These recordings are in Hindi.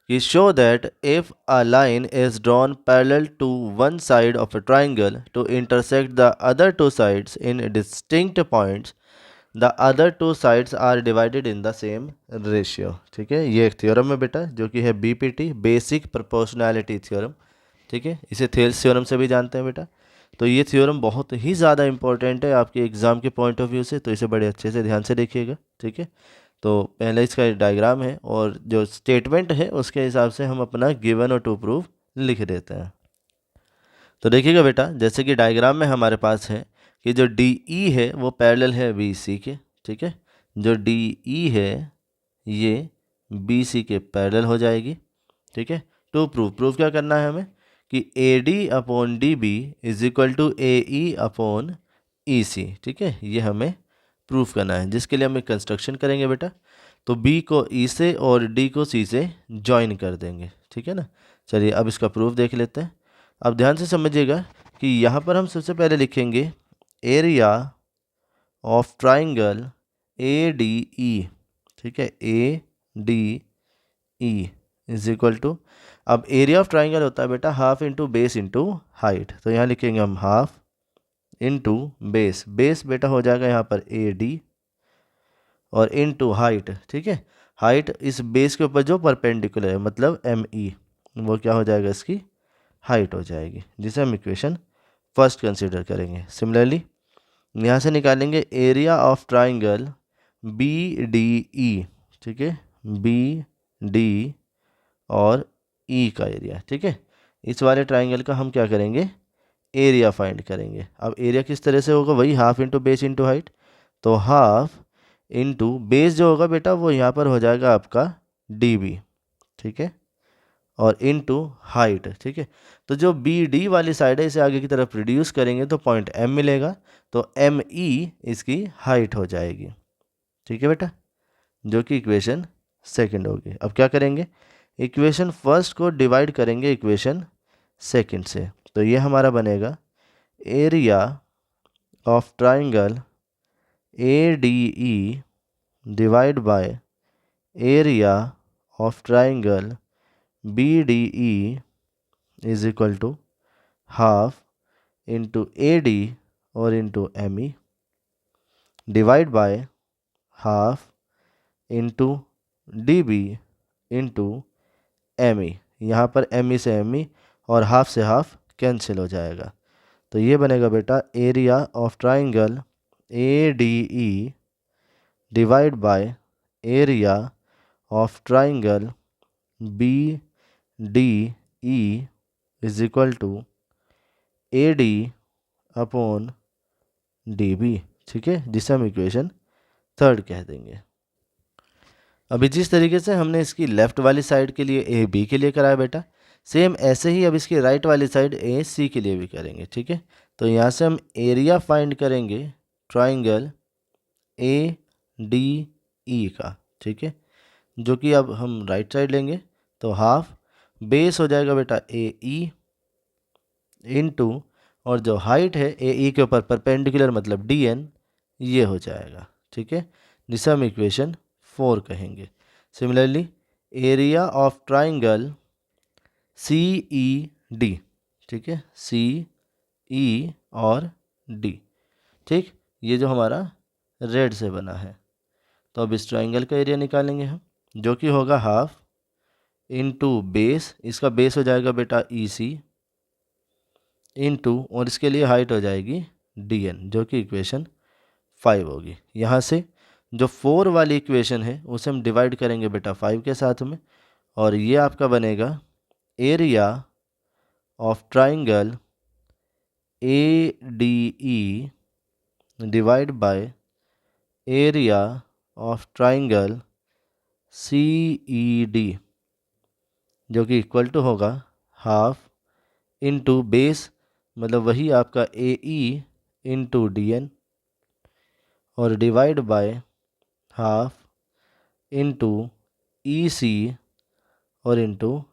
कि show that if a line is drawn parallel to one side of a triangle to intersect the other two sides in distinct points, the other two sides are divided in the same ratio. ठीक है, ये एक थ्योरम है बेटा जो कि है बीपीटी, बेसिक प्रोपोर्शनैलिटी थ्योरम। ठीक है, इसे थेल्स थ्योरम से भी जानते हैं बेटा। तो ये थ्योरम बहुत ही ज़्यादा इंपॉर्टेंट है आपके एग्ज़ाम के पॉइंट ऑफ व्यू से, तो इसे बड़े अच्छे से ध्यान से देखिएगा। ठीक है, तो पहले इसका डायग्राम है और जो स्टेटमेंट है उसके हिसाब से हम अपना गिवन और टू प्रूव लिख देते हैं। तो देखिएगा बेटा, जैसे कि डायग्राम में हमारे पास है कि जो डी ई है वो पैरेलल है बी सी के। ठीक है, जो डी ई है ये बी सी के पैरेलल हो जाएगी। ठीक है, टू प्रूव क्या करना है हमें कि A D upon D B is equal to A E upon E C. ठीक है, ये हमें प्रूफ करना है, जिसके लिए हम एक कंस्ट्रक्शन करेंगे बेटा। तो बी को ई से और डी को सी से ज्वाइन कर देंगे। ठीक है ना, चलिए अब इसका प्रूफ देख लेते हैं। अब ध्यान से समझिएगा कि यहाँ पर हम सबसे पहले लिखेंगे area of triangle A D E. ठीक है, A D E is equal to, अब एरिया ऑफ ट्राइंगल होता है बेटा half into base into height. तो यहाँ लिखेंगे हम हाफ इंटू बेस, बेस बेटा हो जाएगा यहाँ पर ए डी और इनटू हाइट। ठीक है, हाइट इस बेस के ऊपर जो परपेंडिकुलर है मतलब एम ई, वो क्या हो जाएगा, इसकी हाइट हो जाएगी, जिसे हम इक्वेशन फर्स्ट कंसीडर करेंगे। सिमिलरली यहाँ से निकालेंगे area of triangle B D E. ठीक है, बी डी और ई का एरिया। ठीक है, इस वाले ट्राइंगल का हम क्या करेंगे, एरिया फाइंड करेंगे। अब एरिया किस तरह से होगा, वही half into base into height. तो हाफ इंटू बेस जो होगा बेटा वो यहाँ पर हो जाएगा आपका डी बी। ठीक है, और इनटू हाइट। ठीक है, तो जो बी डी वाली साइड है इसे आगे की तरफ रिड्यूस करेंगे तो पॉइंट एम मिलेगा, तो एम ई इसकी हाइट हो जाएगी। ठीक है बेटा, जो कि इक्वेशन सेकंड होगी। अब क्या करेंगे, इक्वेशन फर्स्ट को डिवाइड करेंगे इक्वेशन सेकंड से। तो ये हमारा बनेगा area of triangle A D E divide by area of triangle B D E is equal to half into A D और into M E divide by half into D B into M E. यहाँ पर एम ई से एम ई और हाफ से हाफ कैंसिल हो जाएगा। तो ये बनेगा बेटा area of triangle A D E divide by area of triangle B D E is equal to A D upon D B. ठीक है, जिसे हम इक्वेशन थर्ड कह देंगे। अभी जिस तरीके से हमने इसकी लेफ्ट वाली साइड के लिए ए बी के लिए कराया बेटा, सेम ऐसे ही अब इसकी राइट वाली साइड ए सी के लिए भी करेंगे। ठीक है, तो यहाँ से हम एरिया फाइंड करेंगे ट्राइंगल ए डी ई का। ठीक है, जो कि अब हम राइट साइड लेंगे तो हाफ बेस हो जाएगा बेटा ए ई इनटू, और जो हाइट है ए ई के ऊपर परपेंडिकुलर मतलब डी एन, ये हो जाएगा। ठीक है, जिसे हम इक्वेशन फोर कहेंगे। Similarly area of triangle C E D. ठीक है, सी ई और डी। ठीक, ये जो हमारा रेड से बना है, तो अब इस ट्राइंगल का एरिया निकालेंगे हम, जो कि होगा हाफ इनटू बेस, इसका बेस हो जाएगा बेटा ई सी इनटू, और इसके लिए हाइट हो जाएगी डी एन, जो कि इक्वेशन 5 होगी। यहाँ से जो 4 वाली इक्वेशन है उसे हम डिवाइड करेंगे बेटा 5 के साथ में, और ये आपका बनेगा area of triangle A D E divide by area of triangle C E D, जो कि इक्वल टू होगा हाफ इनटू बेस मतलब वही आपका A E into D N, और divide by half into E C और इंटू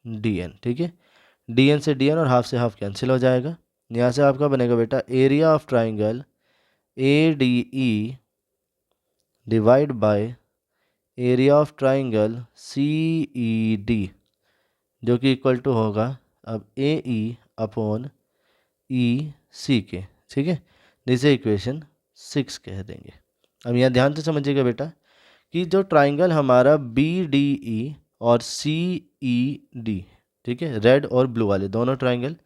डी एन। ठीक है, डी एन से डी एन और हाफ से हाफ कैंसिल हो जाएगा। यहाँ से आपका बनेगा बेटा area of triangle A D E divide by area of triangle C E D जो कि इक्वल टू होगा अब ए ई अपॉन ई सी के, ठीक है, जिसे इक्वेशन 6 कह देंगे। अब यहाँ ध्यान से समझिएगा बेटा कि जो ट्राइंगल हमारा बी डी ई और सी ई डी, ठीक है, रेड और ब्लू वाले दोनों ट्राइंगल,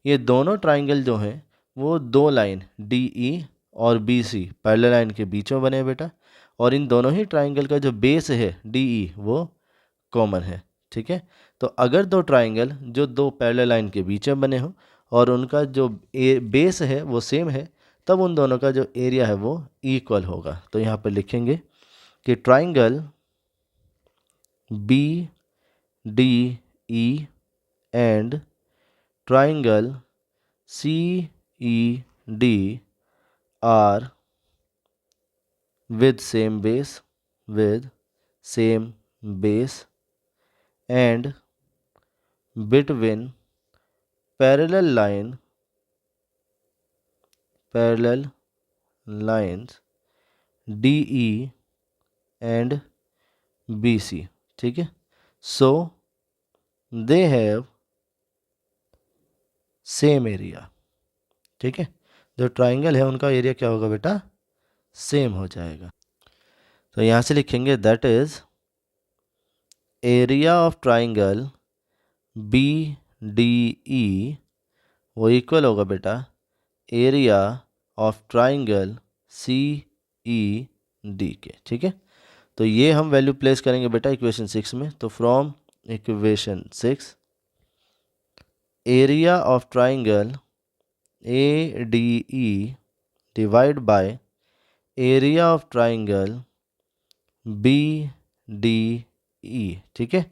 ये दोनों ट्राइंगल जो हैं वो दो लाइन डी ई और बी सी पैरेलल लाइन के बीच में बने हैं बेटा, और इन दोनों ही ट्राइंगल का जो बेस है डी ई वो कॉमन है, ठीक है। तो अगर दो ट्राइंगल जो दो पैरेलल लाइन के बीच में बने हो और उनका जो बेस है वो सेम है, तब उन दोनों का जो एरिया है वो इक्वल होगा। तो यहाँ पर लिखेंगे कि triangle B D E and triangle C E D are with same base and between parallel lines DE and BC, ठीक है। So they have same area, ठीक है। जो ट्राइंगल है उनका एरिया क्या होगा बेटा, सेम हो जाएगा। तो यहाँ से लिखेंगे that is area of triangle B D E वो इक्वल होगा बेटा area of triangle C E D के, ठीक है। तो ये हम वैल्यू प्लेस करेंगे बेटा इक्वेशन 6 में। तो from equation 6 area of triangle A D E divide by area of triangle B D E, ठीक है।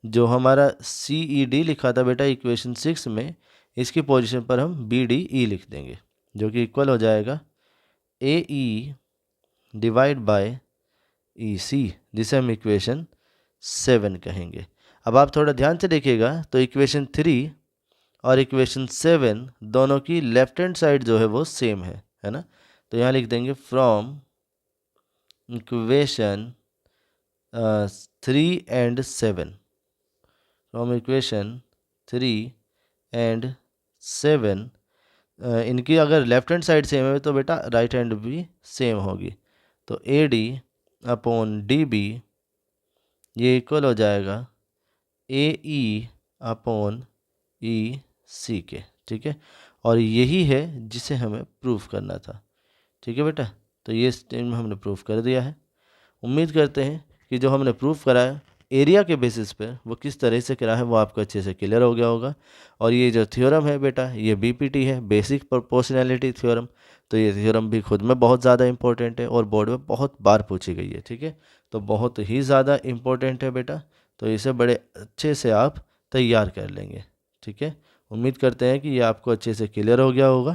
जो हमारा सी ई डी लिखा था बेटा इक्वेशन 6 में, इसकी पोजीशन पर हम बी डी ई लिख देंगे, जो कि इक्वल हो जाएगा ए ई डिवाइड बाय ई सी, जिसे हम इक्वेशन 7 कहेंगे। अब आप थोड़ा ध्यान से देखिएगा तो इक्वेशन 3 और इक्वेशन 7 दोनों की लेफ्ट हैंड साइड जो है वो सेम है ना। तो यहाँ लिख देंगे from equation 3 and 7, from equation 3 and 7 इनकी अगर लेफ्ट हैंड साइड सेम है तो बेटा राइट हैंड भी सेम होगी। तो A D upon D B ये इक्वल हो जाएगा ए ई अपॉन ई सी के, ठीक है। और यही है जिसे हमें प्रूफ करना था, ठीक है बेटा। तो ये स्टेप में हमने प्रूफ कर दिया है। उम्मीद करते हैं कि जो हमने प्रूफ करा है एरिया के बेसिस पे वो किस तरह से करा है वो आपको अच्छे से क्लियर हो गया होगा। और ये जो थ्योरम है बेटा ये बीपीटी है, बेसिक प्रोपोर्शनैलिटी थ्योरम। तो ये थ्योरम भी खुद में बहुत ज़्यादा इंपॉर्टेंट है और बोर्ड में बहुत बार पूछी गई है, ठीक है। तो बहुत ही ज़्यादा इम्पोर्टेंट है बेटा, तो इसे बड़े अच्छे से आप तैयार कर लेंगे, ठीक है। उम्मीद करते हैं कि ये आपको अच्छे से क्लियर हो गया होगा।